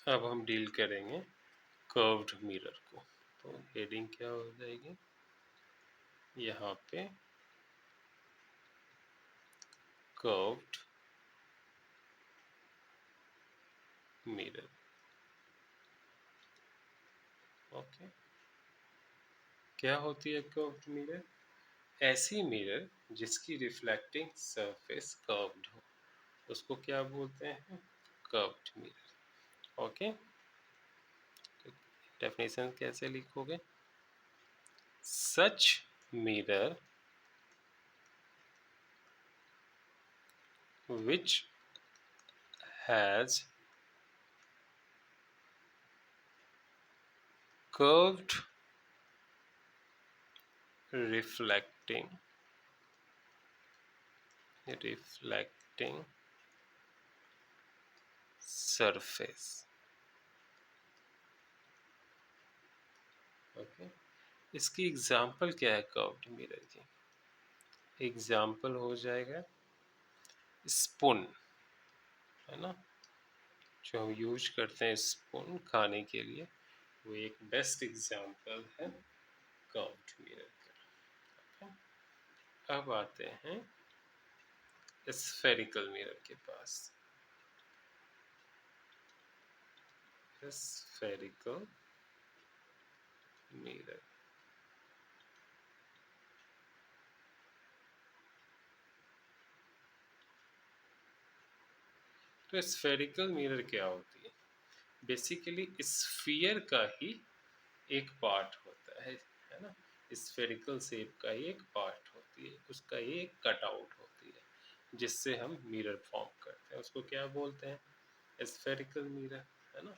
अब हम डील करेंगे कर्व्ड मिरर को। तो हेडिंग क्या हो जाएगी यहाँ पे, कर्व्ड मिरर। ओके, क्या होती है कर्व्ड मिरर? ऐसी मिरर जिसकी रिफ्लेक्टिंग सरफेस कर्व्ड हो, उसको क्या बोलते हैं? Curved mirror. ओके, तो डेफिनेशन कैसे लिखोगे? Such mirror which has curved reflecting surface। Okay, इसकी एग्जाम्पल क्या है कर्व्ड मिरर की? एग्जाम्पल हो जाएगा स्पून, है ना, जो हम यूज करते हैं स्पून खाने के लिए, वो एक बेस्ट एग्जाम्पल है कर्व्ड मिरर का। अब आते हैं स्फेरिकल मिरर के पास। स्फेरिकल मिरर, तो स्फेरिकल मिरर क्या होती है? बेसिकली स्फीयर का ही एक पार्ट होता है ना, स्फेरिकल शेप का ही एक पार्ट होती है, उसका ही एक कट आउट होती है जिससे हम मिरर फॉर्म करते हैं, उसको क्या बोलते हैं? स्फेरिकल मिरर, है ना।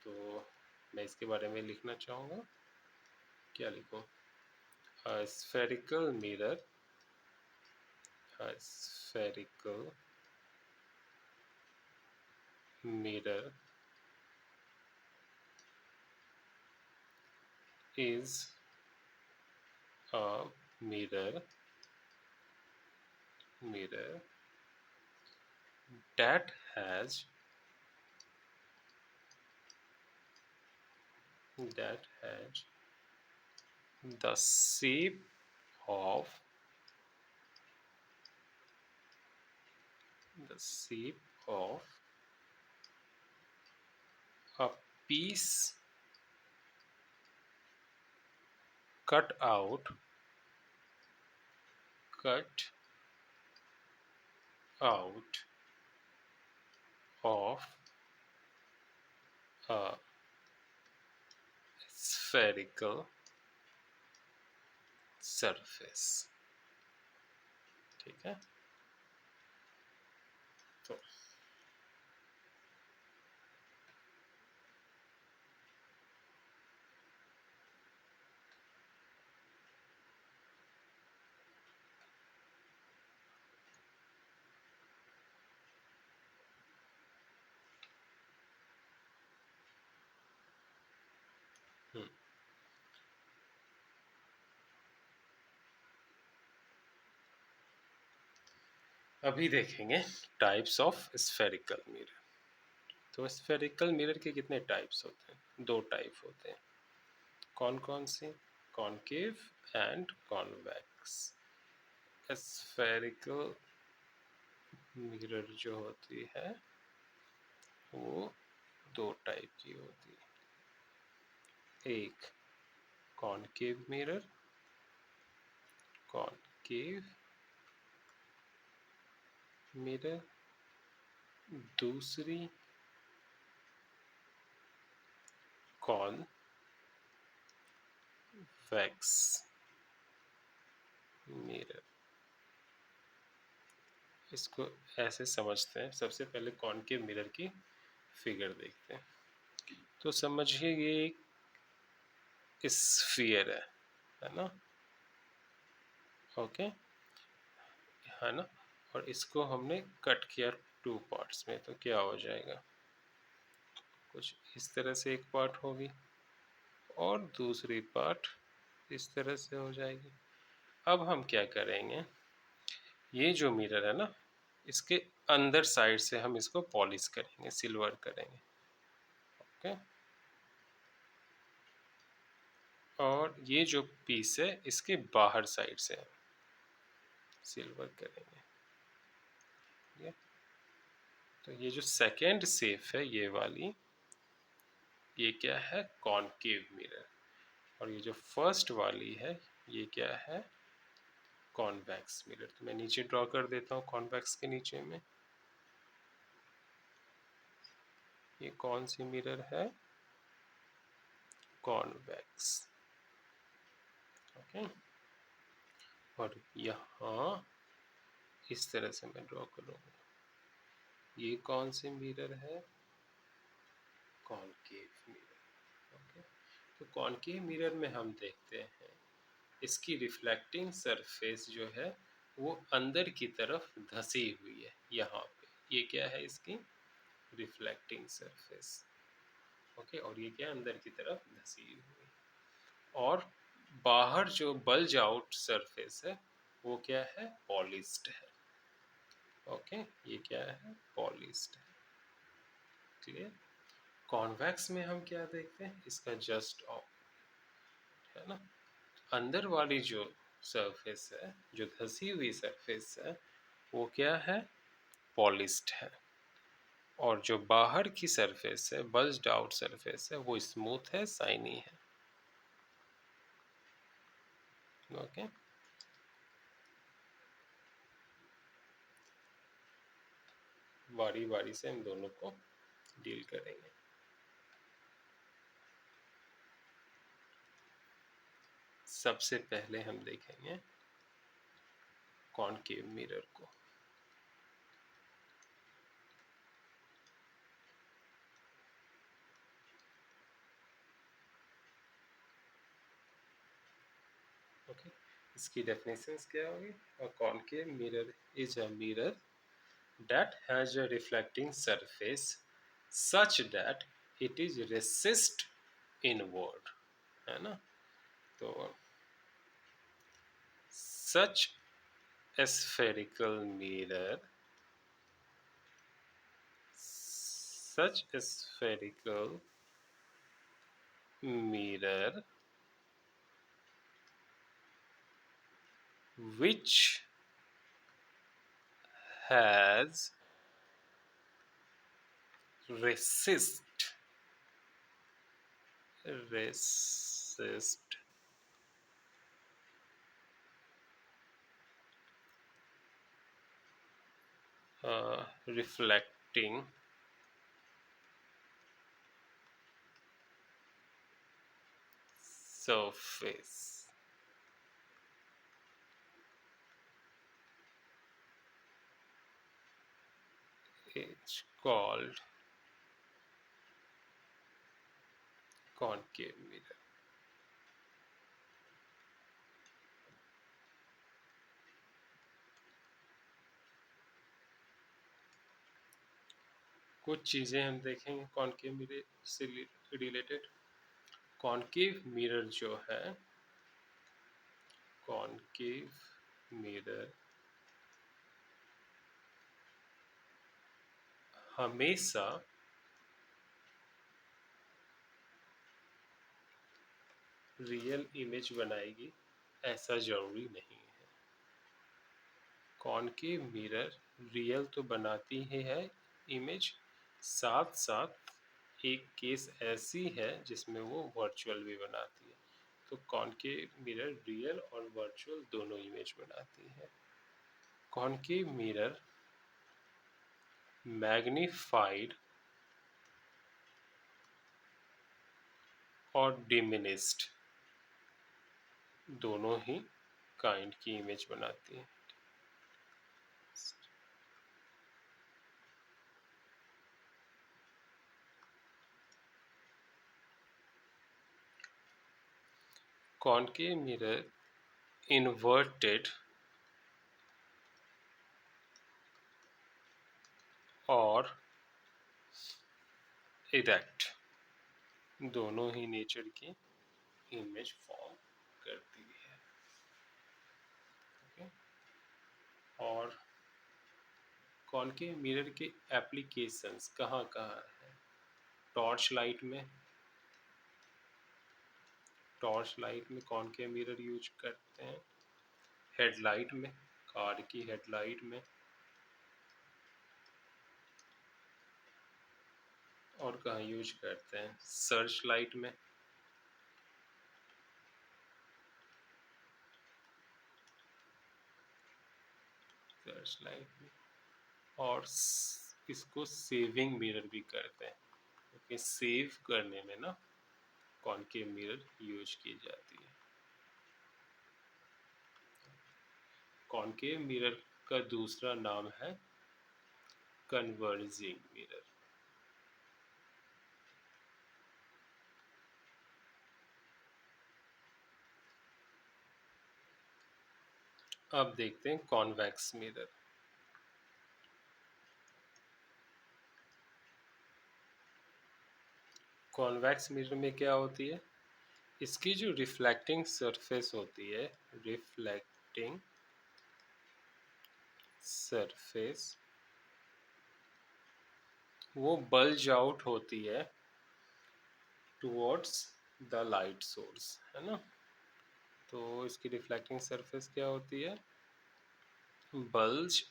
तो मैं इसके बारे में लिखना चाहूँगा, क्या लिखूँ? Spherical mirror, spherical mirror is a mirror that has the shape of a piece cut out of a spherical surface। ठीक है, तो अभी देखेंगे टाइप्स ऑफ स्फेरिकल मिरर। तो स्फेरिकल मिरर के कितने टाइप्स होते हैं? दो टाइप होते हैं। कौन कौन से? Concave and convex. Spherical mirror जो होती है वो दो टाइप की होती है। एक कॉनकेव मिरर, दूसरी कॉन्वेक्स मिरर। इसको ऐसे समझते हैं, सबसे पहले कॉनकेव मिरर की फिगर देखते हैं। तो समझिए ये एक स्फीयर है ना, ओके, है ना, और इसको हमने कट किया टू पार्ट्स में, तो क्या हो जाएगा? कुछ इस तरह से एक पार्ट होगी और दूसरी पार्ट इस तरह से हो जाएगी। अब हम क्या करेंगे, ये जो मिरर है ना, इसके अंदर साइड से हम इसको पॉलिश करेंगे, सिल्वर करेंगे। ओके। और ये जो पीस है इसके बाहर साइड से हम सिल्वर करेंगे। ये तो ये जो सेकेंड शेप है ये वाली, ये क्या है, कॉनकेव मिरर। और ये जो फर्स्ट वाली है ये क्या है, कॉन्वेक्स मिरर। तो मैं नीचे ड्रॉ कर देता हूँ कॉन्वेक्स के नीचे में। ये कौन सी मिरर है, कॉन्वेक्स। ओके। और यहाँ इस तरह से मैं ड्रॉ करूँगा। ये कौन सी मिरर है, कॉनकेव मिरर। ओके। तो कॉनकेव मिरर में हम देखते हैं इसकी रिफ्लेक्टिंग सरफेस जो है वो अंदर की तरफ धसी हुई है। यहाँ पे ये क्या है, इसकी रिफ्लेक्टिंग सरफेस। ओके। और ये क्या, अंदर की तरफ धसी हुई। और बाहर जो बल्ज आउट सरफेस है वो क्या है, पॉलिश्ड है। ओके। ये क्या है, पॉलिश्ड है। क्लियर। कॉन्वेक्स में हम क्या देखते हैं, इसका जस्ट है ना, अंदर वाली जो सरफेस है, जो धसी हुई सरफेस है वो क्या है, पॉलिश्ड है। और जो बाहर की सरफेस है, बल्ज्ड आउट सरफेस है, वो स्मूथ है, शाइनी है। ओके। बारी बारी से हम दोनों को डील करेंगे। सबसे पहले हम देखेंगे कॉनकेव मिरर को। ओके। इसकी डेफिनेशंस क्या होगी, a concave mirror is a mirror that has a reflecting surface such that it is resist inward, है ना। तो such a spherical mirror, such a spherical mirror which has resist resist reflecting surface is called concave mirror। कुछ चीज़ें हम देखेंगे concave mirror से related. Concave mirror जो है, कॉनकेव मिरर हमेशा रियल इमेज बनाएगी ऐसा जरूरी नहीं है। कॉनकेव मिरर रियल तो बनाती ही है इमेज, साथ साथ एक केस ऐसी है जिसमें वो वर्चुअल भी बनाती है। तो कॉनकेव मिरर रियल और वर्चुअल दोनों इमेज बनाती है। कॉनकेव मिरर मैग्नीफाइड और डिमिनिस्ड दोनों ही काइंड की इमेज बनाती है। कॉनकेव मिरर इन्वर्टेड और इरेक्ट दोनों ही नेचर की इमेज फॉर्म करती है। okay? और कॉनकेव मिरर के एप्लीकेशंस कहाँ कहाँ हैं, टॉर्च लाइट में कॉनकेव मिरर यूज करते हैं। हेडलाइट में, कार की हेडलाइट में, और कहाँ यूज करते हैं? सर्च लाइट में। सर्च लाइट में, और इसको सेविंग मिरर भी करते हैं, क्योंकि सेव करने में ना कॉनकेव मिरर यूज की जाती है। कॉनकेव मिरर का दूसरा नाम है कन्वर्जिंग मिरर। अब देखते हैं कॉन्वेक्स मिरर। कॉन्वेक्स मिरर में क्या होती है? इसकी जो रिफ्लेक्टिंग सरफेस होती है, रिफ्लेक्टिंग सरफेस, वो बल्ज आउट होती है टुवर्ड्स द लाइट सोर्स, है ना। तो इसकी रिफ्लेक्टिंग सरफेस क्या होती है? बल्ज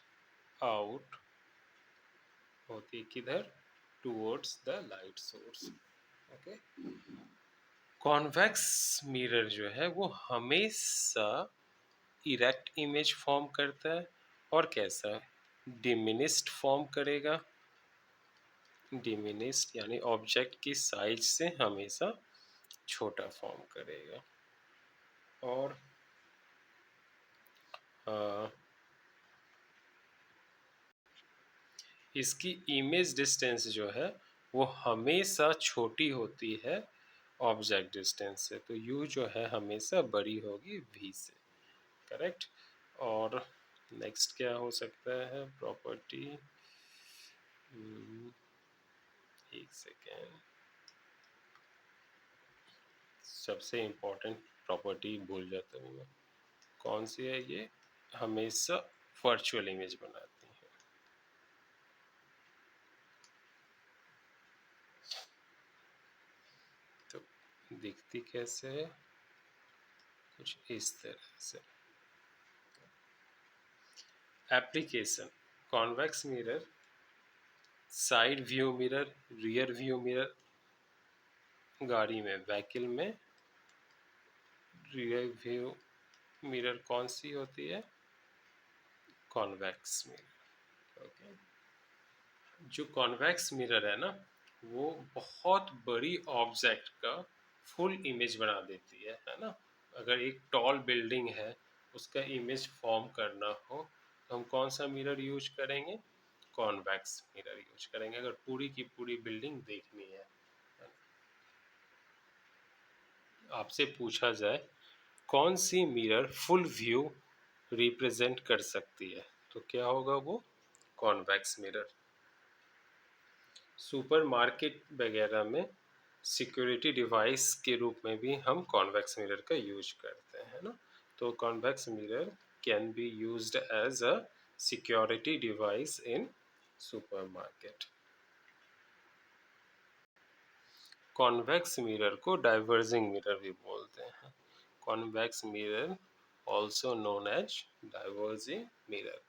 आउट होती है किधर? Towards the light source. Okay. Convex mirror जो है वो हमेशा इरेक्ट इमेज फॉर्म करता है, और कैसा? डिमिनिस्ड फॉर्म करेगा। डिमिनिस्ड यानी ऑब्जेक्ट की साइज से हमेशा छोटा फॉर्म करेगा। और इसकी इमेज डिस्टेंस जो है वो हमेशा छोटी होती है ऑब्जेक्ट डिस्टेंस से, तो यू जो है हमेशा बड़ी होगी वी से। करेक्ट। और नेक्स्ट क्या हो सकता है प्रॉपर्टी? एक सेकेंड, सबसे इम्पोर्टेंट प्रॉपर्टी भूल जाता हूँ मैं। कौन सी है ये? हमेशा वर्चुअल इमेज बनाती है। तो दिखती कैसे है? कुछ इस तरह से। Application: convex mirror, side view mirror, rear view mirror. गाड़ी में, व्हीकल में रियर व्यू मिरर कौन सी होती है? Convex mirror. ओके। जो कॉन्वेक्स मिरर है ना, वो बहुत बड़ी ऑब्जेक्ट का फुल इमेज बना देती है ना। अगर एक टॉल बिल्डिंग है, उसका इमेज फॉर्म करना हो तो हम कौन सा मिरर यूज करेंगे? कॉन्वेक्स मिरर यूज करेंगे, अगर पूरी की पूरी बिल्डिंग देखनी है। आपसे पूछा जाए कौन सी मिरर फुल व्यू रिप्रेजेंट कर सकती है, तो क्या होगा वो? Convex mirror. सुपरमार्केट वगैरह में सिक्योरिटी डिवाइस के रूप में भी हम कॉन्वेक्स मिरर का यूज करते हैं ना। तो convex mirror can be used as a security device in supermarket. Convex mirror को डाइवर्जिंग मिरर भी बोलते हैं। Convex mirror also known as diverging mirror.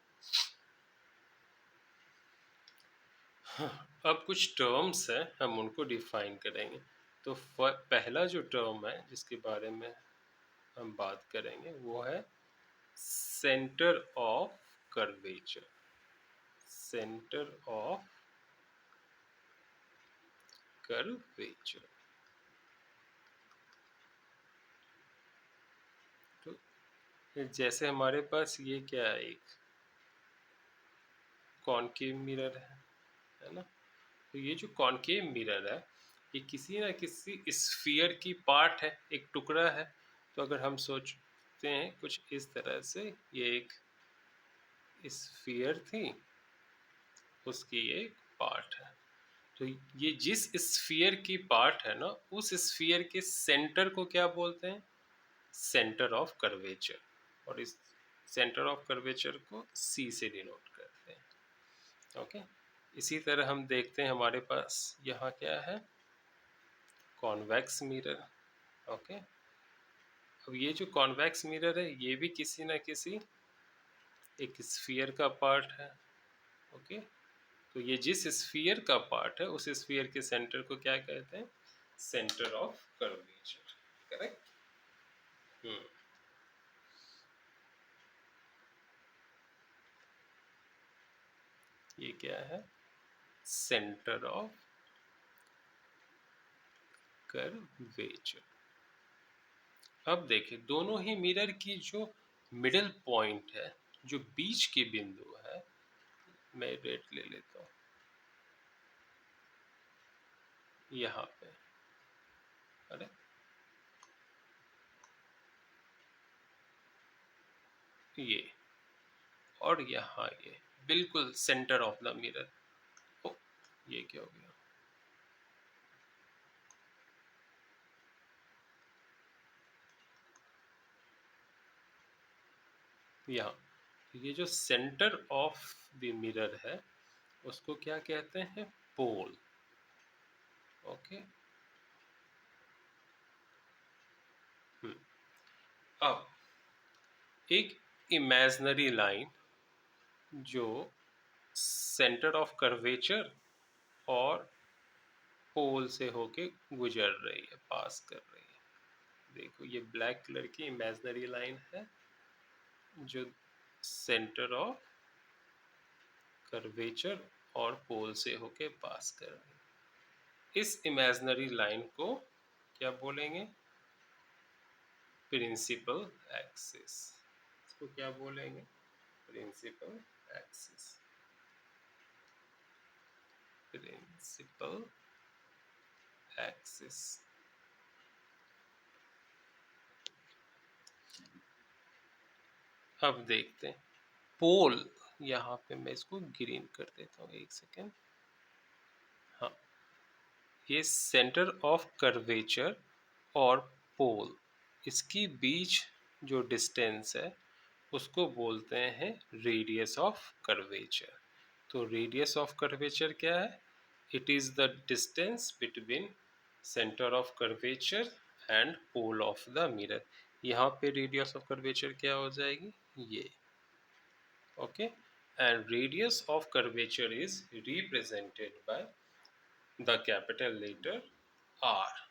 अब कुछ टर्म्स हैं, हम उनको डिफाइन करेंगे। तो पहला जो टर्म है जिसके बारे में हम बात करेंगे वो है centre of curvature. Centre of curvature. तो जैसे हमारे पास ये क्या है, एक कॉनकेव मिरर है ना। तो ये जो कॉनकेव मिरर है, ये किसी ना किसी स्फीयर की पार्ट है, एक टुकड़ा है। तो अगर हम सोचते हैं कुछ इस तरह से, ये एक स्फीयर थी, उसकी एक पार्ट है। तो ये जिस स्फीयर की पार्ट है ना, उस स्फीयर के सेंटर को क्या बोलते हैं? Centre of curvature. और इस सेंटर ऑफ कर्वेचर को सी से डिनोट करते हैं। ओके। इसी तरह हम देखते हैं हमारे पास यहाँ क्या है, कॉन्वेक्स मिरर। ओके, अब ये जो कॉन्वेक्स मिरर है ये भी किसी ना किसी एक स्फीयर का पार्ट है। ओके, तो ये जिस स्फीयर का पार्ट है उस स्फीयर के सेंटर को क्या कहते हैं? Centre of curvature. करेक्ट। हम्म, ये क्या है? Centre of curvature. अब देखिए दोनों ही मिरर की जो मिडल पॉइंट है, जो बीच की बिंदु है, मैं रेड ले लेता हूँ यहाँ पे। अरे ये, और यहाँ ये बिल्कुल सेंटर ऑफ द मिरर। ओ, ये क्या हो गया? यहाँ ये जो सेंटर ऑफ द मिरर है उसको क्या कहते हैं? पोल। ओके, अब एक इमेजिनरी लाइन जो सेंटर ऑफ कर्वेचर और पोल से होके गुजर रही है, पास कर रही है। देखो ये ब्लैक कलर की इमेजिनरी लाइन है जो सेंटर ऑफ कर्वेचर और पोल से होके पास कर रही है। इस इमेजिनरी लाइन को क्या बोलेंगे? Principal axis. इसको क्या बोलेंगे? Principal axis. Principal axis. अब देखते हैं पोल। यहाँ पे मैं इसको ग्रीन कर देता हूँ, एक सेकेंड। हाँ, ये सेंटर ऑफ कर्वेचर और पोल, इसकी बीच जो डिस्टेंस है उसको बोलते हैं रेडियस ऑफ कर्वेचर। तो रेडियस ऑफ कर्वेचर क्या है? It is the distance between centre of curvature and pole of the mirror. यहाँ पे रेडियस ऑफ कर्वेचर क्या हो जाएगी? ये। Okay, and radius of curvature is represented by the capital letter R.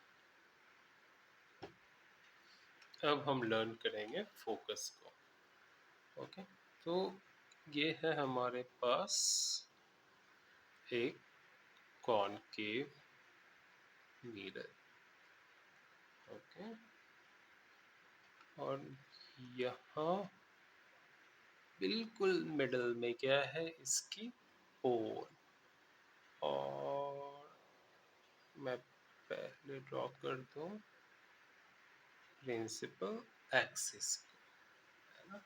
अब हम लर्न करेंगे फोकस को। ओके, तो ये है हमारे पास एक कॉनकेव मिरर। ओके, और यहाँ बिल्कुल मिडल में क्या है? इसकी पोल। और मैं पहले ड्रॉ कर दूं प्रिंसिपल एक्सिस को, है ना?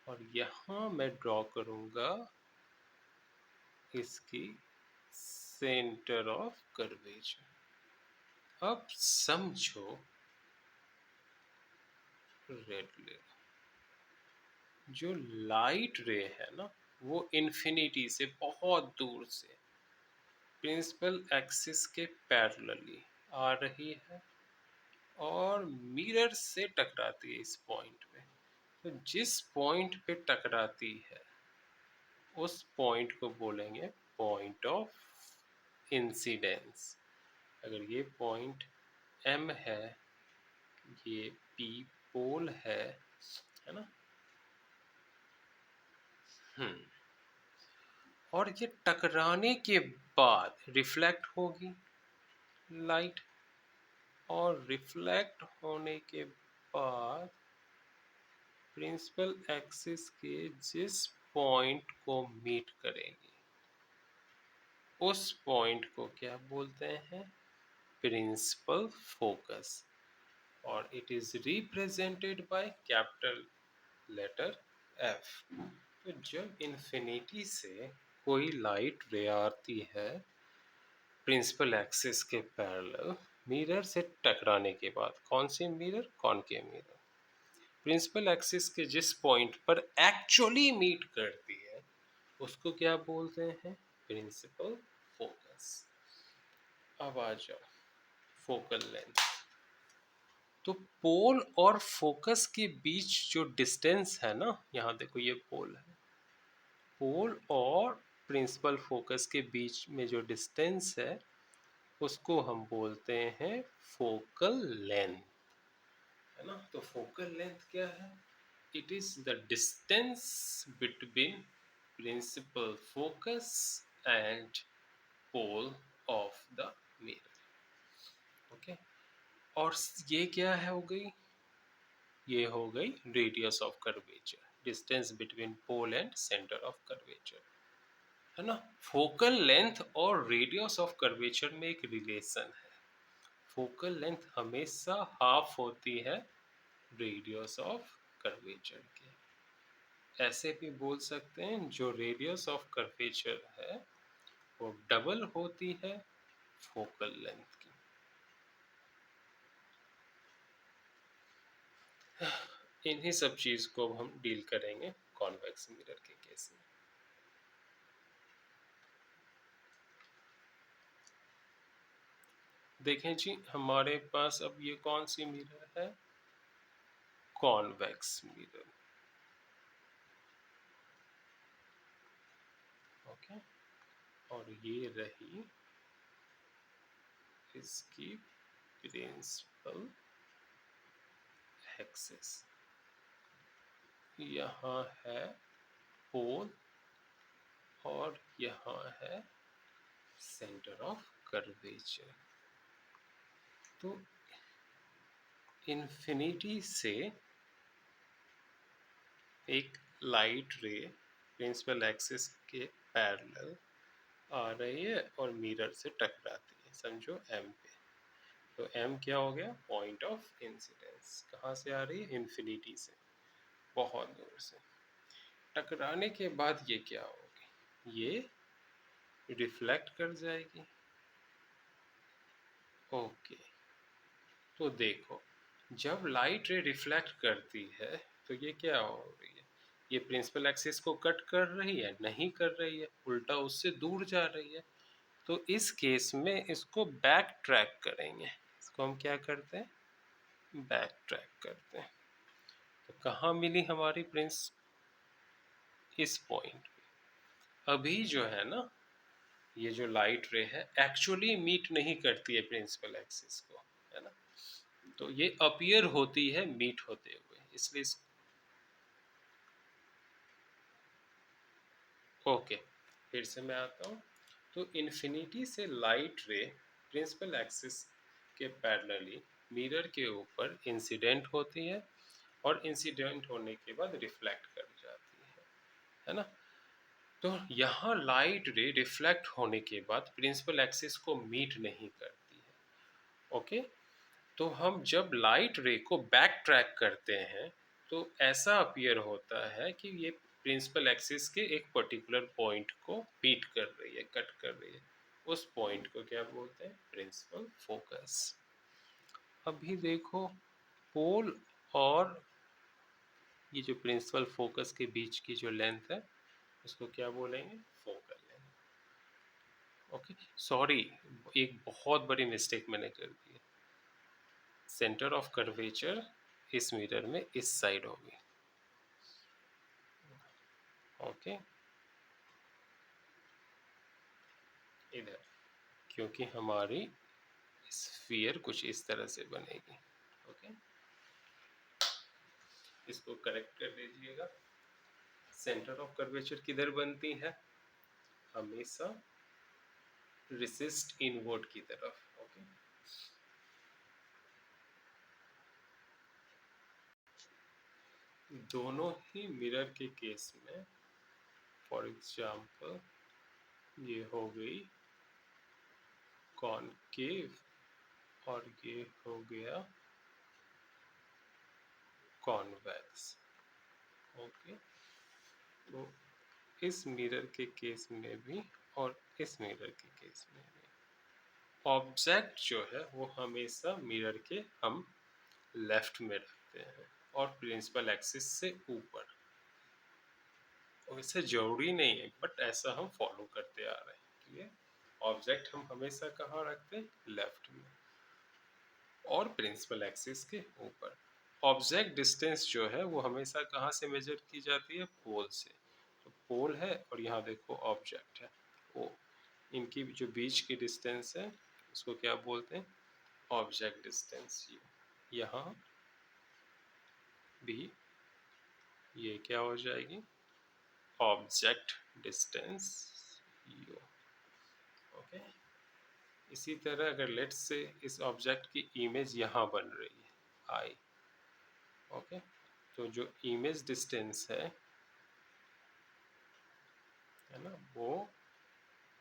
और यहाँ मैं ड्रॉ करूँगा इसकी सेंटर ऑफ कर्वेचर। अब समझो, रेड ले, जो लाइट रे है ना वो इन्फिनिटी से बहुत दूर से प्रिंसिपल एक्सिस के पैरेलली आ रही है और मिरर से टकराती है इस पॉइंट पे। तो जिस पॉइंट पे टकराती है उस पॉइंट को बोलेंगे पॉइंट ऑफ इंसिडेंस। अगर ये पॉइंट एम है, ये पी पोल है ना? और ये टकराने के बाद रिफ्लेक्ट होगी लाइट, और रिफ्लेक्ट होने के बाद प्रिंसिपल एक्सिस के जिस पॉइंट को मीट करेंगे उस पॉइंट को क्या बोलते हैं? Principal focus. और it is represented by capital letter F. तो जब इन्फिनिटी से कोई लाइट रे आती है प्रिंसिपल एक्सिस के पैरेलल मिरर से टकराने के बाद, कौन सी मिरर? Concave mirror. प्रिंसिपल एक्सिस के जिस पॉइंट पर एक्चुअली मीट करती है उसको क्या बोलते हैं? Principal focus. अब आ जाओ फोकल लेंथ। तो पोल और फोकस के बीच जो डिस्टेंस है ना, यहाँ देखो ये पोल है, पोल और प्रिंसिपल फोकस के बीच में जो डिस्टेंस है उसको हम बोलते हैं फोकल लेंथ, है ना। तो फोकल लेंथ क्या है? It is the distance between principal focus and pole of the mirror. Okay, और ये क्या है हो गई? ये हो गई radius of curvature, distance between pole and centre of curvature, है ना। फोकल लेंथ और रेडियस ऑफ कर्वेचर में एक रिलेशन है। फोकल लेंथ हमेशा हाफ होती है रेडियस ऑफ कर्वेचर के। ऐसे भी बोल सकते हैं जो रेडियस ऑफ कर्वेचर है वो डबल होती है फोकल लेंथ की। इन्हीं सब चीज को हम डील करेंगे कॉन्वेक्स मिरर के केस में। देखें जी, हमारे पास अब ये कौन सी मिरर है? Convex mirror. ओके, और ये रही इसकी प्रिंसिपल एक्सिस। यहाँ है पोल और यहाँ है सेंटर ऑफ कर्वेचर। तो इन्फिनिटी से एक लाइट रे प्रिंसिपल एक्सिस के पैरेलल आ रही है और मिरर से टकराती है, समझो एम पे। तो एम क्या हो गया? Point of incidence. कहाँ से आ रही है? इन्फिनिटी से, बहुत दूर से। टकराने के बाद ये क्या होगी? ये रिफ्लेक्ट कर जाएगी। ओके, तो देखो, जब लाइट रे रिफ्लेक्ट करती है तो ये क्या हो रही है? ये प्रिंसिपल एक्सिस को कट कर रही है? नहीं कर रही है, उल्टा उससे दूर जा रही है। तो इस केस में इसको बैक ट्रैक करेंगे। इसको हम क्या करते हैं? बैक ट्रैक करते हैं। तो कहाँ मिली हमारी प्रिंस? इस पॉइंट। अभी जो है ना, ये जो लाइट रे है एक्चुअली मीट नहीं करती है प्रिंसिपल एक्सिस को, है ना। तो ये अपीयर होती है मीट होते हुए, इसलिए ओके, फिर से मैं आता हूँ। तो इन्फिनिटी से लाइट रे प्रिंसिपल एक्सिस के पैरेलली मिरर के ऊपर इंसिडेंट होती है और इंसिडेंट होने के बाद रिफ्लेक्ट कर जाती है ना। तो यहाँ लाइट रे रिफ्लेक्ट होने के बाद प्रिंसिपल एक्सिस को मीट नहीं करती है। ओके, तो हम जब लाइट रे को बैक ट्रैक करते हैं तो ऐसा अपीयर होता है कि ये प्रिंसिपल एक्सिस के एक पर्टिकुलर पॉइंट को मीट कर रही है, कट कर रही है। उस पॉइंट को क्या बोलते हैं? Principal focus. अभी देखो, पोल और ये जो प्रिंसिपल फोकस के बीच की जो लेंथ है उसको क्या बोलेंगे? Focal length. ओके, सॉरी, एक बहुत बड़ी मिस्टेक मैंने कर दी है। सेंटर ऑफ कर्वेचर इस मिरर में इस साइड होगी। ओके, इधर, क्योंकि हमारी स्फीयर कुछ इस तरह से बनेगी। ओके, इसको करेक्ट कर लीजिएगा। सेंटर ऑफ कर्वेचर किधर बनती है? हमेशा रिसिस्ट इनवर्ड की तरफ। ओके, दोनों ही मिरर के केस में, फॉर एग्जाम्पल ये हो गई कॉनकेव और ये हो गया कॉन्वेक्स। ओके, तो इस मिरर के केस में भी और इस मिरर के केस में भी ऑब्जेक्ट जो है वो हमेशा मिरर के हम लेफ्ट में रखते हैं और प्रिंसिपल एक्सिस से ऊपर। वैसे जरूरी नहीं है बट ऐसा हम फॉलो करते आ रहे हैं। क्लियर? ऑब्जेक्ट हम हमेशा कहाँ रखते हैं? लेफ्ट में। और प्रिंसिपल एक्सिस के ऊपर। ऑब्जेक्ट डिस्टेंस जो है वो हमेशा कहाँ से मेजर की जाती है? पोल से। तो पोल है और यहाँ देखो ऑब्जेक्ट है ओ, इनकी जो बीच की डिस्टेंस है उसको क्या बोलते हैं? Object distance you. यहाँ भी ये क्या हो जाएगी? Object distance you. ओके, इसी तरह अगर लेट्स से इस ऑब्जेक्ट की इमेज यहाँ बन रही है आई, ओके, तो जो इमेज डिस्टेंस है ना, वो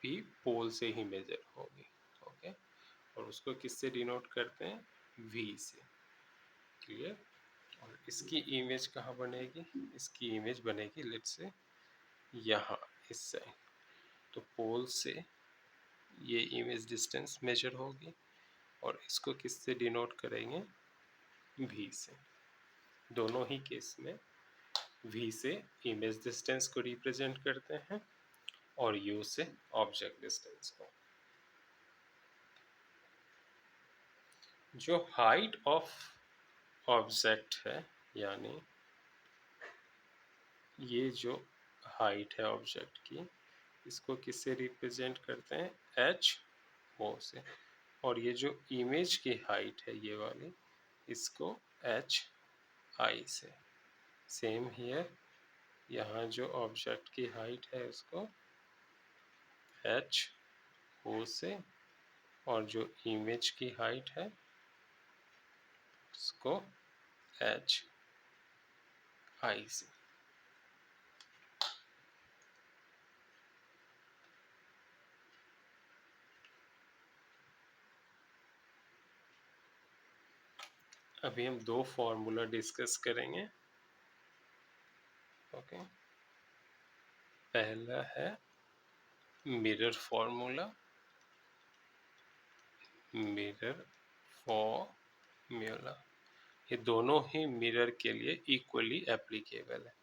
भी पोल से ही मेजर होगी। ओके, और उसको किससे डिनोट करते हैं? वी से। क्लियर? और इसकी इमेज कहाँ बनेगी? इसकी इमेज बनेगी लेट्स से यहाँ इस साइड। तो पोल से ये इमेज डिस्टेंस मेजर होगी और इसको किससे डिनोट करेंगे? वी से। दोनों ही केस में वी से इमेज डिस्टेंस को रिप्रेजेंट करते हैं और यू से ऑब्जेक्ट डिस्टेंस को। जो हाइट ऑफ ऑब्जेक्ट है, यानी ये जो हाइट है ऑब्जेक्ट की, इसको किससे रिप्रेजेंट करते हैं? एच ओ से। और ये जो इमेज की हाइट है ये वाली, इसको एच आई से। सेम हियर, यहाँ जो ऑब्जेक्ट की हाइट है उसको एच ओ से, और जो इमेज की हाइट है उसको एच आई से। अभी हम दो फॉर्मूला डिस्कस करेंगे। ओके, पहला है मिरर फॉर्मूला। मिरर फॉर्मूला ये दोनों ही मिरर के लिए इक्वली एप्लीकेबल है।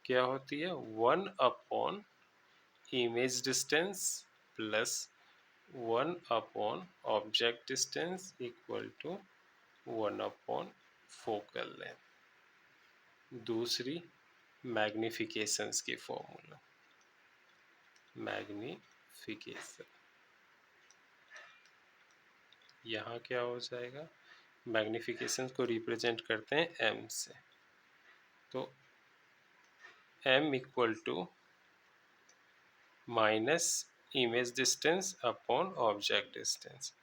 क्या होती है? 1 upon image distance plus 1 upon object distance equal to 1 upon focal length. दूसरी मैग्निफिकेशंस की फॉर्मूला, मैग्निफिकेशन, यहाँ क्या हो जाएगा? मैग्निफिकेशन को रिप्रेजेंट करते हैं m से। तो m equal to minus image distance upon object distance,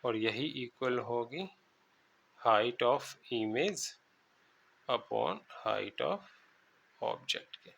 और यही इक्वल होगी height of image upon height of object के।